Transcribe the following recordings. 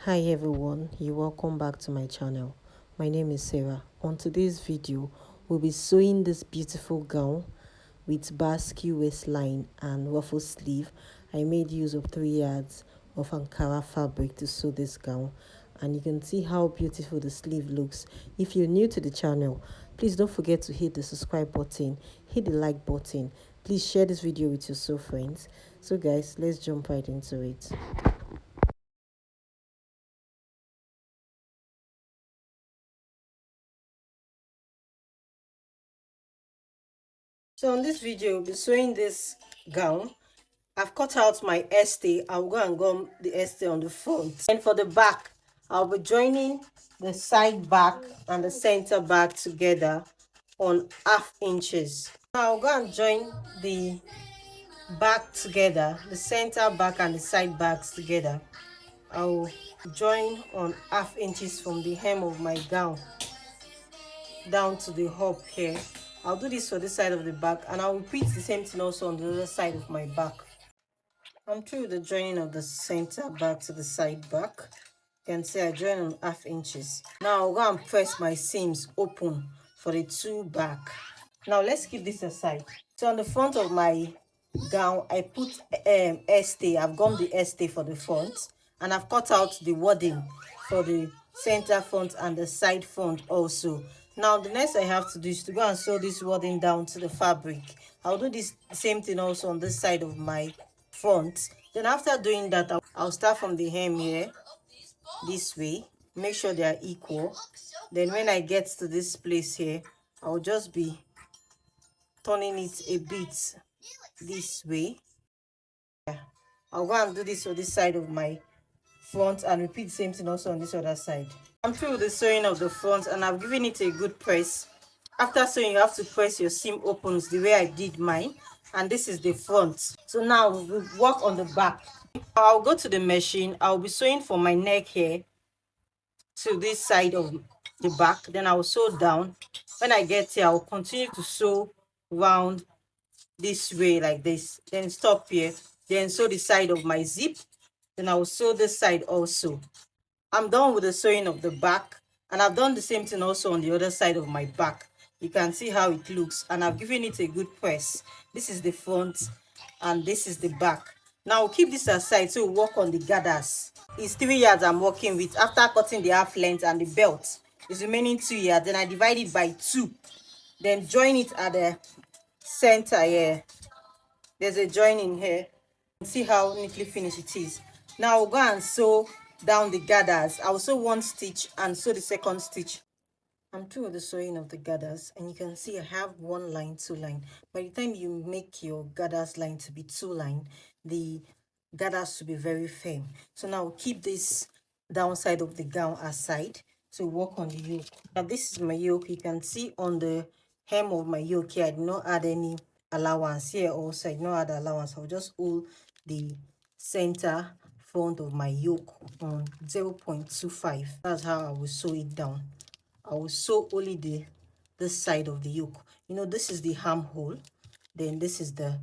Hi everyone, you're welcome back to my channel. My name is Sarah. On today's video, we'll be sewing this beautiful gown with Basque waistline and ruffle sleeve. I made use of 3 yards of Ankara fabric to sew this gown, and you can see how beautiful the sleeve looks. If you're new to the channel, please don't forget to hit the subscribe button, hit the like button. Please share this video with your sew friends. So guys, let's jump right into it. So on this video, we'll be sewing this gown. I've cut out my estee. I'll go and gum the estee on the front. And for the back, I'll be joining the side back and the center back together on 1/2 inches. Now I'll go and join the back together, the center back and the side backs together. I'll join on 1/2 inches from the hem of my gown down to the hop here. I'll do this for this side of the back, and I'll repeat the same thing also on the other side of my back. I'm through with the joining of the center back to the side back. You can see I join on 1/2 inches. Now I'll go and press my seams open for the 2 back. Now let's keep this aside. So on the front of my gown, I put estee. I've gummed the estee for the front, and I've cut out the wording for the center front and the side front also. Now the next I have to do is to go and sew this wording down to the fabric. I'll do this same thing also on this side of my front. Then after doing that, I'll start from the hem here this way. Make sure they are equal. Then when I get to this place here, I'll just be turning it a bit this way. I'll go and do this on this side of my front and repeat the same thing also on this other side. I'm through with the sewing of the front, and I've given it a good press. After sewing, you have to press your seam opens the way I did mine, and this is the front. So now we'll work on the back. I'll go to the machine. I'll be sewing from my neck here to this side of the back. Then I'll sew down. When I get here, I'll continue to sew round this way like this, then stop here, then sew the side of my zip. Then I will sew this side also. I'm done with the sewing of the back, and I've done the same thing also on the other side of my back. You can see how it looks, and I've given it a good press. This is the front and this is the back. Now we'll keep this aside so we'll work on the gathers. It's 3 yards I'm working with. After cutting the half length and the belt, it's remaining 2 yards. Then I divide it by 2, then join it at the center here. There's a joining here. See how neatly finished it is. Now I'll go and sew down the gathers. I'll sew 1 stitch and sew the 2nd stitch. I'm through with the sewing of the gathers, and you can see I have 1 line, 2 line. By the time you make your gathers line to be 2 line, the gathers should be very firm. So now I'll keep this downside of the gown aside to work on the yoke. Now this is my yoke. You can see on the hem of my yoke here, I did not add any allowance. Here also I did not add allowance. I'll just hold the center front of my yoke on 0.25. That's how I will sew it down. I will sew only this side of the yoke. You know, this is the armhole, then this is the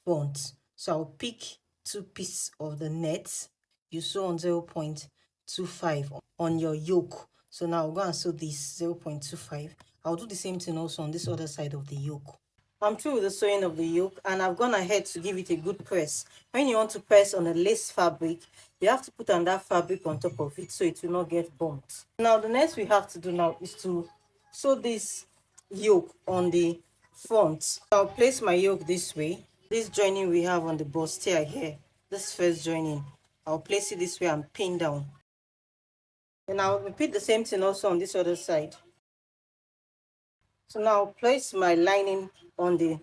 front. So I'll pick 2 pieces of the net. You sew on 0.25 on your yoke. So now I'll go and sew this 0.25. I'll do the same thing also on this other side of the yoke. I'm through with the sewing of the yoke, and I've gone ahead to give it a good press. When you want to press on a lace fabric, you have to put on that fabric on top of it so it will not get bumped. Now the next we have to do now is to sew this yoke on the front. I'll place my yoke this way. This joining we have on the bustier here, this first joining, I'll place it this way and pin down. Then I'll repeat the same thing also on this other side. So now I'll place my lining on the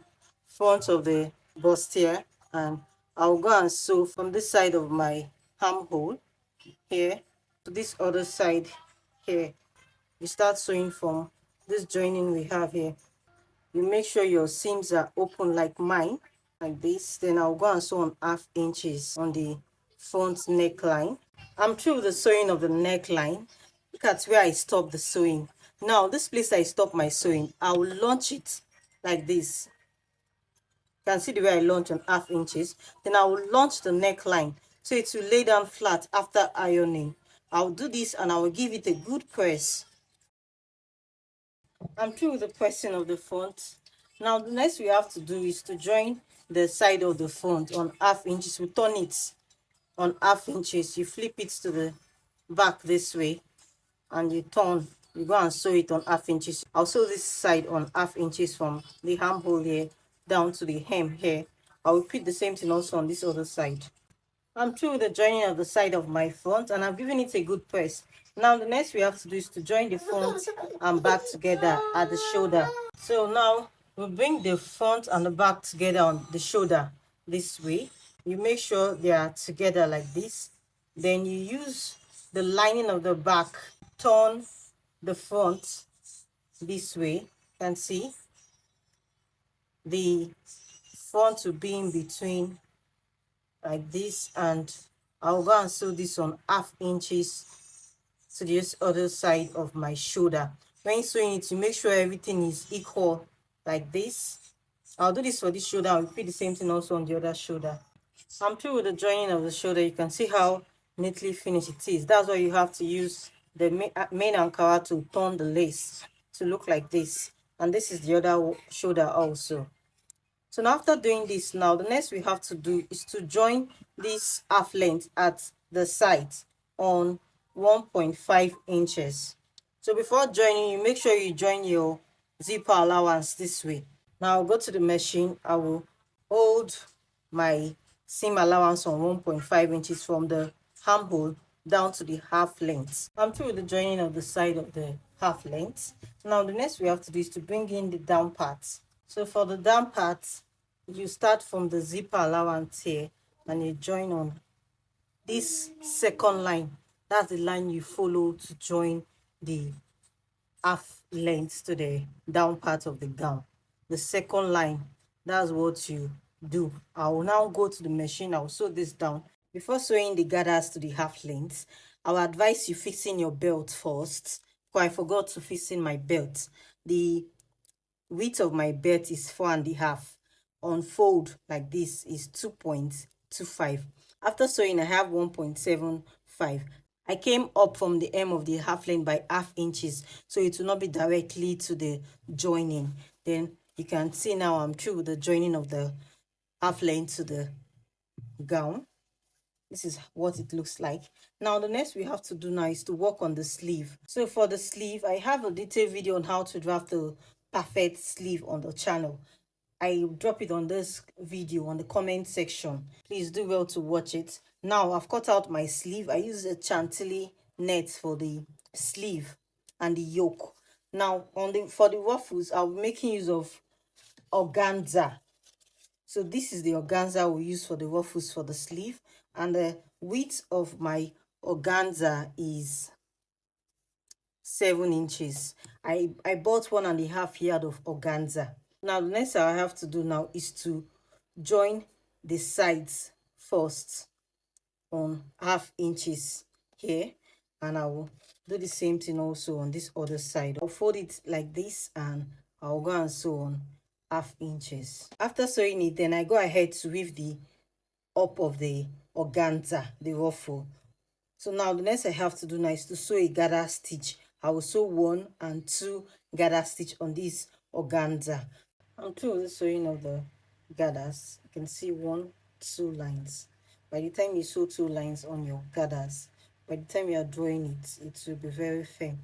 front of the bustier, and I'll go and sew from this side of my armhole here to this other side here. You start sewing from this joining we have here. You make sure your seams are open like mine, like this. Then I'll go and sew on 1/2 inches on the front neckline. I'm through with the sewing of the neckline. Look at where I stopped the sewing. Now this place I stop my sewing, I will launch it like this. You can see the way I launch on 1/2 inches. Then I will launch the neckline so it will lay down flat after ironing. I'll do this and I will give it a good press. I'm through with the pressing of the front. Now the next we have to do is to join the side of the front on half inches. We turn it on half inches. You flip it to the back this way and you turn. You go and sew it on half inches. I'll sew this side on half inches from the armhole here down to the hem here. I'll repeat the same thing also on this other side. I'm through with the joining of the side of my front and I've given it a good press. Now the next we have to do is to join the front and back together at the shoulder. So now we bring the front and the back together on the shoulder this way. You make sure they are together like this. Then you use the lining of the back, turn the front this way. You can see the front will be in between like this, and I'll go and sew this on half inches to this other side of my shoulder. When sewing it, you make sure everything is equal like this. I'll do this for this shoulder. I'll repeat the same thing also on the other shoulder. I'm through with the joining of the shoulder. You can see how neatly finished it is. That's why you have to use the main ankara to turn the lace to look like this. And this is the other shoulder also. So now after doing this, now the next we have to do is to join this half length at the side on 1.5 inches. So before joining, you make sure you join your zipper allowance this way. Now I'll go to the machine. I will hold my seam allowance on 1.5 inches from the armhole down to the half length. I'm through with the joining of the side of the half length. Now the next we have to do is to bring in the down part. So for the down part, you start from the zipper allowance here and you join on this second line. That's the line you follow to join the half length to the down part of the gown. The second line, that's what you do. I will now go to the machine. I'll sew this down. Before sewing the gathers to the half length, I will advise you fixing your belt first, because I forgot to fix in my belt. The width of my belt is 4.5. On fold like this is 2.25. After sewing, I have 1.75. I came up from the hem of the half length by half inches, so it will not be directly to the joining. Then you can see now I'm through with the joining of the half length to the gown. This is what it looks like. Now the next we have to do now is to work on the sleeve. So for the sleeve, I have a detailed video on how to draft the perfect sleeve on the channel. I drop it on this video on the comment section. Please do well to watch it. Now I've cut out my sleeve. I use a chantilly net for the sleeve and the yoke. Now for the ruffles, I'll be making use of organza. So this is the organza we use for the ruffles for the sleeve, and the width of my organza is 7 inches. I bought 1.5 yard of organza. Now the next I have to do now is to join the sides first on half inches here, and I will do the same thing also on this other side. I'll fold it like this and I'll go and sew on half inches. After sewing it, then I go ahead to weave the up of the organza, the ruffle. So now the next I have to do now is to sew a gather stitch. I will sew 1 and 2 gather stitch on this organza. I'm through with the sewing of the gathers. You can see 1, 2 lines. By the time you sew 2 lines on your gathers, by the time you are drawing it, it will be very firm.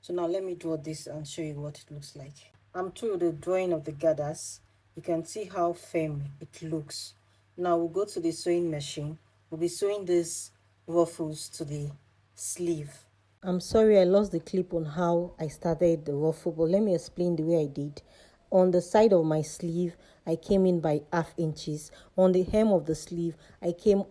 So now let me draw this and show you what it looks like. I'm through with the drawing of the gathers. You can see how firm it looks. Now we'll go to the sewing machine. We'll be sewing these ruffles to the sleeve. I'm sorry I lost the clip on how I started the ruffle, but let me explain the way I did. On the side of my sleeve, I came in by half inches. On the hem of the sleeve, I came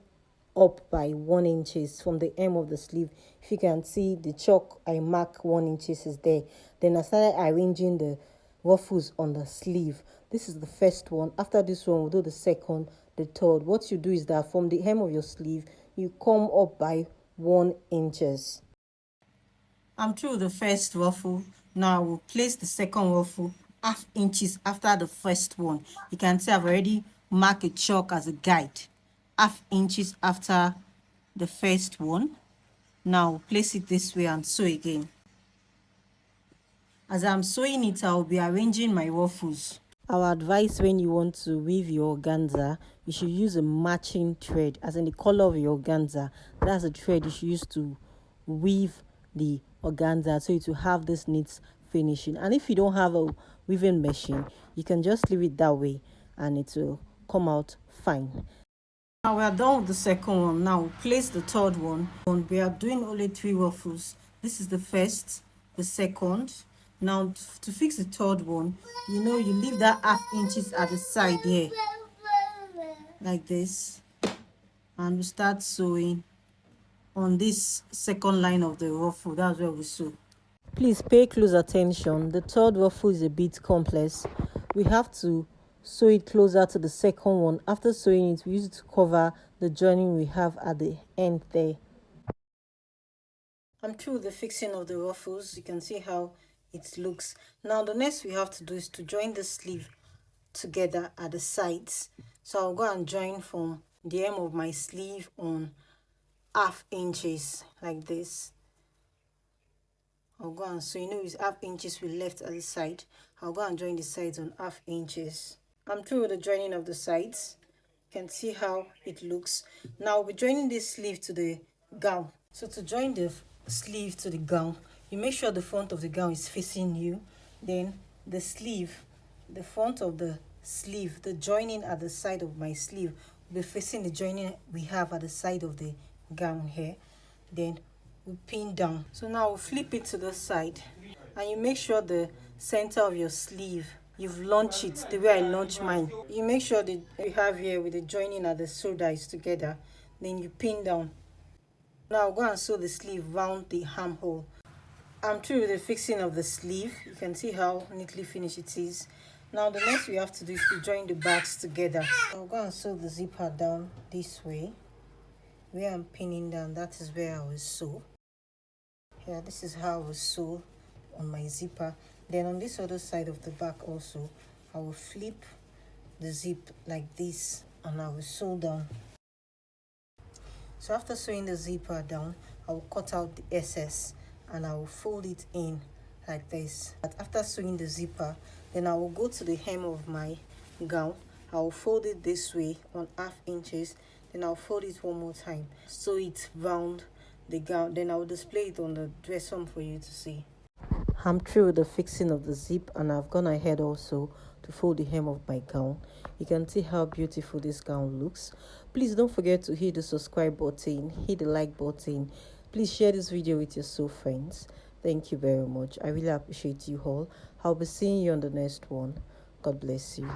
up by 1 inches from the hem of the sleeve. If you can see the chalk, I mark 1 inches is there. Then I started arranging the ruffles on the sleeve. This is the first one. After this one, we'll do the second, the third. What you do is that from the hem of your sleeve, you come up by 1 inches. I'm through the first ruffle. Now I will place the second ruffle half inches after the first one. You can see I've already marked a chalk as a guide. Half inches after the first one. Now place it this way and sew again. As I'm sewing it, I'll be arranging my ruffles. Our advice when you want to weave your organza, you should use a matching thread, as in the color of your organza. That's the thread you should use to weave the organza, so it will have this neat finishing. And if you don't have a weaving machine, you can just leave it that way and it will come out fine. Now we are done with the second one. Now place the third one. We are doing only 3 ruffles. This is the first, the second. Now to fix the third one, you leave that 1/2 inches at the side here, like this, and we start sewing on this second line of the ruffle. That's where we sew. Please pay close attention. The third ruffle is a bit complex. We have to sew it closer to the second one. After sewing it, we use it to cover the joining we have at the end there. I'm through the fixing of the ruffles. You can see how it looks. Now the next we have to do is to join the sleeve together at the sides. So I'll go and join from the hem of my sleeve on 1/2 inches, like this. I'll go and sew, it's 1/2 inches we left at the side. I'll go and join the sides on 1/2 inches. I'm through with the joining of the sides. You can see how it looks. Now we'll be joining this sleeve to the gown. So to join the sleeve to the gown, you make sure the front of the gown is facing you. Then the sleeve, the front of the sleeve, the joining at the side of my sleeve will be facing the joining we have at the side of the gown here. Then we pin down. So now we'll flip it to the side, and you make sure the center of your sleeve, you've launched it the way I launched mine. You make sure that you have here with the joining at the shoulder is together. Then you pin down. Now go and sew the sleeve round the armhole. I'm through with the fixing of the sleeve. You can see how neatly finished it is. Now the next we have to do is to join the backs together. I'll go and sew the zipper down this way. Where I'm pinning down, that is where I will sew. Here, this is how I will sew on my zipper. Then on this other side of the back also, I will flip the zip like this and I will sew down. So after sewing the zipper down, I will cut out the excess and I will fold it in like this. But after sewing the zipper, then I will go to the hem of my gown. I will fold it this way on 1/2 inches. Then I'll fold it one more time, sew it round the gown. Then I will display it on the dresser for you to see. I'm through with the fixing of the zip, and I've gone ahead also to fold the hem of my gown. You can see how beautiful this gown looks. Please don't forget to hit the subscribe button, hit the like button. Please share this video with your sew friends. Thank you very much. I really appreciate you all. I'll be seeing you on the next one. God bless you.